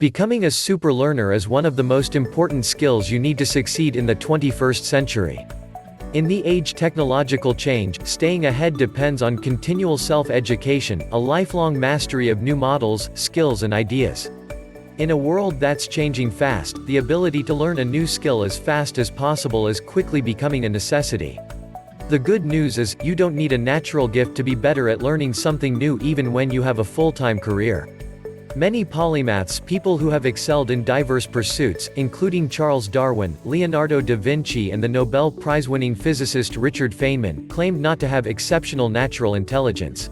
Becoming a super learner is one of the most important skills you need to succeed in the 21st century. In the age of technological change, staying ahead depends on continual self-education, a lifelong mastery of new models, skills and ideas. In a world that's changing fast, the ability to learn a new skill as fast as possible is quickly becoming a necessity. The good news is, you don't need a natural gift to be better at learning something new even when you have a full-time career. Many polymaths, people who have excelled in diverse pursuits, including Charles Darwin, Leonardo da Vinci and the Nobel Prize-winning physicist Richard Feynman, claimed not to have exceptional natural intelligence.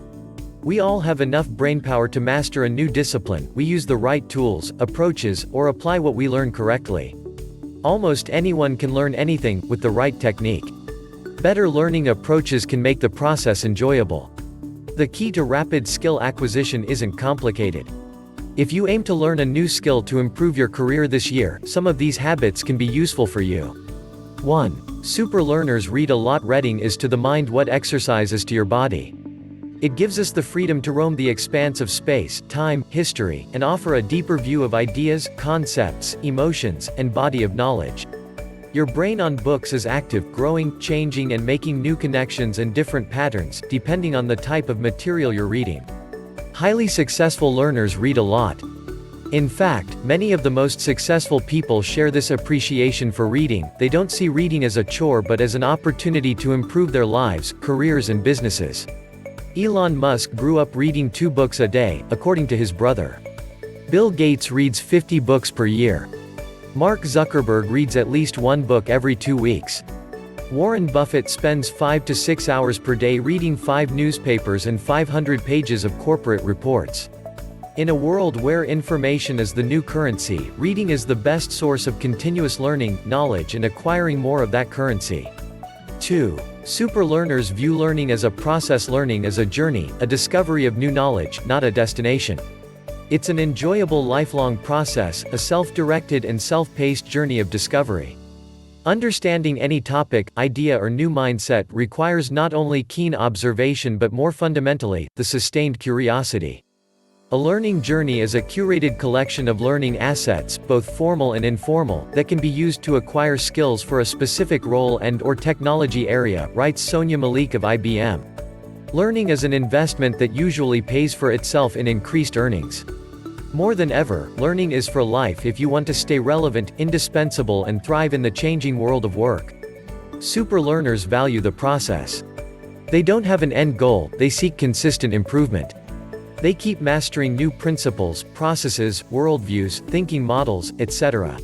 We all have enough brainpower to master a new discipline, we use the right tools, approaches, or apply what we learn correctly. Almost anyone can learn anything, with the right technique. Better learning approaches can make the process enjoyable. The key to rapid skill acquisition isn't complicated. If you aim to learn a new skill to improve your career this year, some of these habits can be useful for you. 1. Super learners read a lot. Reading is to the mind what exercise is to your body. It gives us the freedom to roam the expanse of space, time, history, and offer a deeper view of ideas, concepts, emotions, and body of knowledge. Your brain on books is active, growing, changing and making new connections and different patterns, depending on the type of material you're reading. Highly successful learners read a lot. In fact, many of the most successful people share this appreciation for reading. They don't see reading as a chore but as an opportunity to improve their lives, careers and businesses. Elon Musk grew up reading 2 books a day, according to his brother. Bill Gates reads 50 books per year. Mark Zuckerberg reads at least 1 book every 2 weeks. Warren Buffett spends 5 to 6 hours per day reading 5 newspapers and 500 pages of corporate reports. In a world where information is the new currency, reading is the best source of continuous learning, knowledge and acquiring more of that currency. 2. Super learners view learning as a process. Learning as a journey, a discovery of new knowledge, not a destination. It's an enjoyable lifelong process, a self-directed and self-paced journey of discovery. Understanding any topic, idea or new mindset requires not only keen observation but more fundamentally, the sustained curiosity. A learning journey is a curated collection of learning assets, both formal and informal, that can be used to acquire skills for a specific role and/or technology area, writes Sonia Malik of IBM. Learning is an investment that usually pays for itself in increased earnings. More than ever, learning is for life if you want to stay relevant, indispensable and thrive in the changing world of work. Super learners value the process. They don't have an end goal, they seek consistent improvement. They keep mastering new principles, processes, worldviews, thinking models, etc.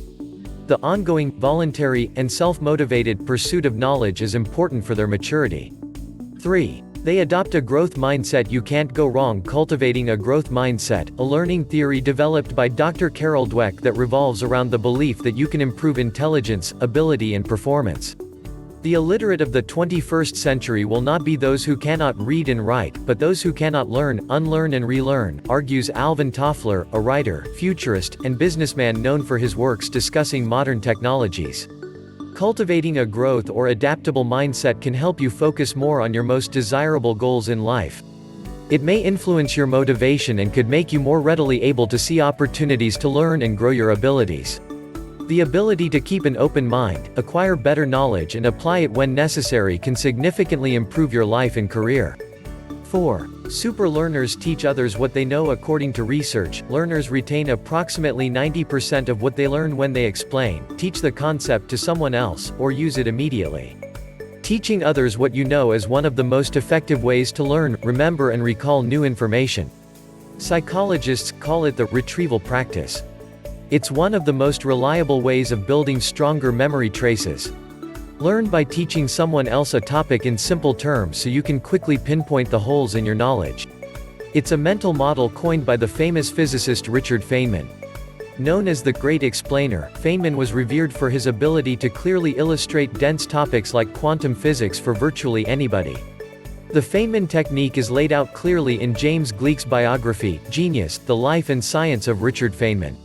The ongoing, voluntary, and self-motivated pursuit of knowledge is important for their maturity. 3. They adopt a growth mindset. You can't go wrong cultivating a growth mindset, a learning theory developed by Dr. Carol Dweck that revolves around the belief that you can improve intelligence, ability and performance. The illiterate of the 21st century will not be those who cannot read and write, but those who cannot learn, unlearn and relearn, argues Alvin Toffler, a writer, futurist, and businessman known for his works discussing modern technologies. Cultivating a growth or adaptable mindset can help you focus more on your most desirable goals in life. It may influence your motivation and could make you more readily able to see opportunities to learn and grow your abilities. The ability to keep an open mind, acquire better knowledge and apply it when necessary can significantly improve your life and career. 4. Super learners teach others what they know. According to research, learners retain approximately 90% of what they learn when they explain, teach the concept to someone else, or use it immediately. Teaching others what you know is one of the most effective ways to learn, remember and recall new information. Psychologists call it the retrieval practice. It's one of the most reliable ways of building stronger memory traces. Learn by teaching someone else a topic in simple terms so you can quickly pinpoint the holes in your knowledge. It's a mental model coined by the famous physicist Richard Feynman. Known as the Great Explainer, Feynman was revered for his ability to clearly illustrate dense topics like quantum physics for virtually anybody. The Feynman technique is laid out clearly in James Gleick's biography, Genius: The Life and Science of Richard Feynman.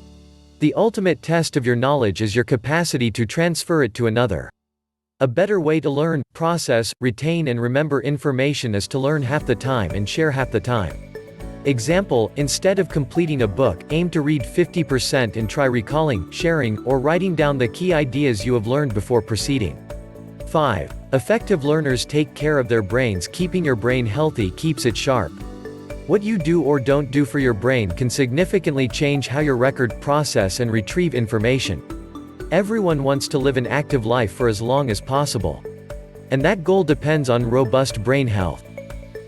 The ultimate test of your knowledge is your capacity to transfer it to another. A better way to learn, process, retain and remember information is to learn half the time and share half the time. Example, instead of completing a book, aim to read 50% and try recalling, sharing, or writing down the key ideas you have learned before proceeding. 5. Effective learners take care of their brains. Keeping your brain healthy keeps it sharp. What you do or don't do for your brain can significantly change how your record, process and retrieve information. Everyone wants to live an active life for as long as possible. And that goal depends on robust brain health.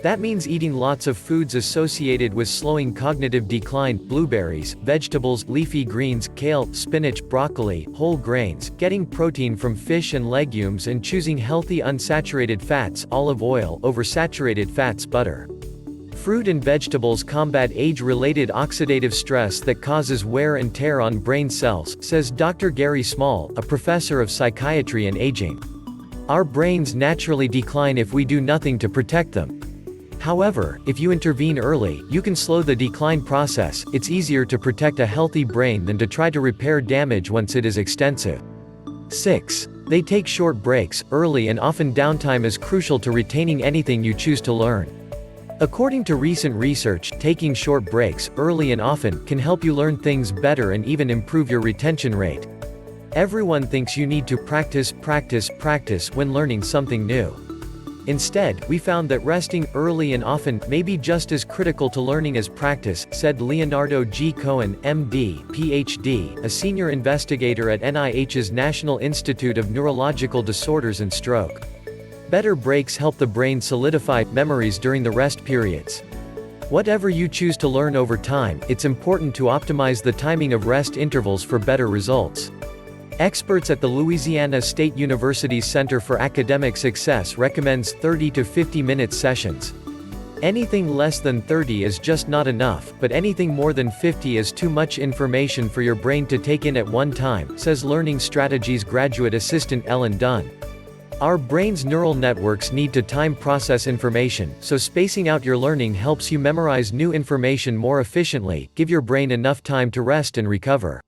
That means eating lots of foods associated with slowing cognitive decline: blueberries, vegetables, leafy greens, kale, spinach, broccoli, whole grains, getting protein from fish and legumes, and choosing healthy unsaturated fats, olive oil, over saturated fats, butter. Fruit and vegetables combat age-related oxidative stress that causes wear and tear on brain cells, says Dr. Gary Small, a professor of psychiatry and aging. Our brains naturally decline if we do nothing to protect them. However, if you intervene early, you can slow the decline process. It's easier to protect a healthy brain than to try to repair damage once it is extensive. 6. They take short breaks. Early and often downtime is crucial to retaining anything you choose to learn. According to recent research, taking short breaks, early and often, can help you learn things better and even improve your retention rate. Everyone thinks you need to practice when learning something new. Instead, we found that resting, early and often, may be just as critical to learning as practice, said Leonardo G. Cohen, MD, PhD, a senior investigator at NIH's National Institute of Neurological Disorders and Stroke. Better breaks help the brain solidify memories during the rest periods. Whatever you choose to learn over time, it's important to optimize the timing of rest intervals for better results. Experts at the Louisiana State University's Center for Academic Success recommends 30 to 50-minute sessions. Anything less than 30 is just not enough, but anything more than 50 is too much information for your brain to take in at one time, says Learning Strategies graduate assistant Ellen Dunn. Our brain's neural networks need to time process information, so spacing out your learning helps you memorize new information more efficiently. Give your brain enough time to rest and recover.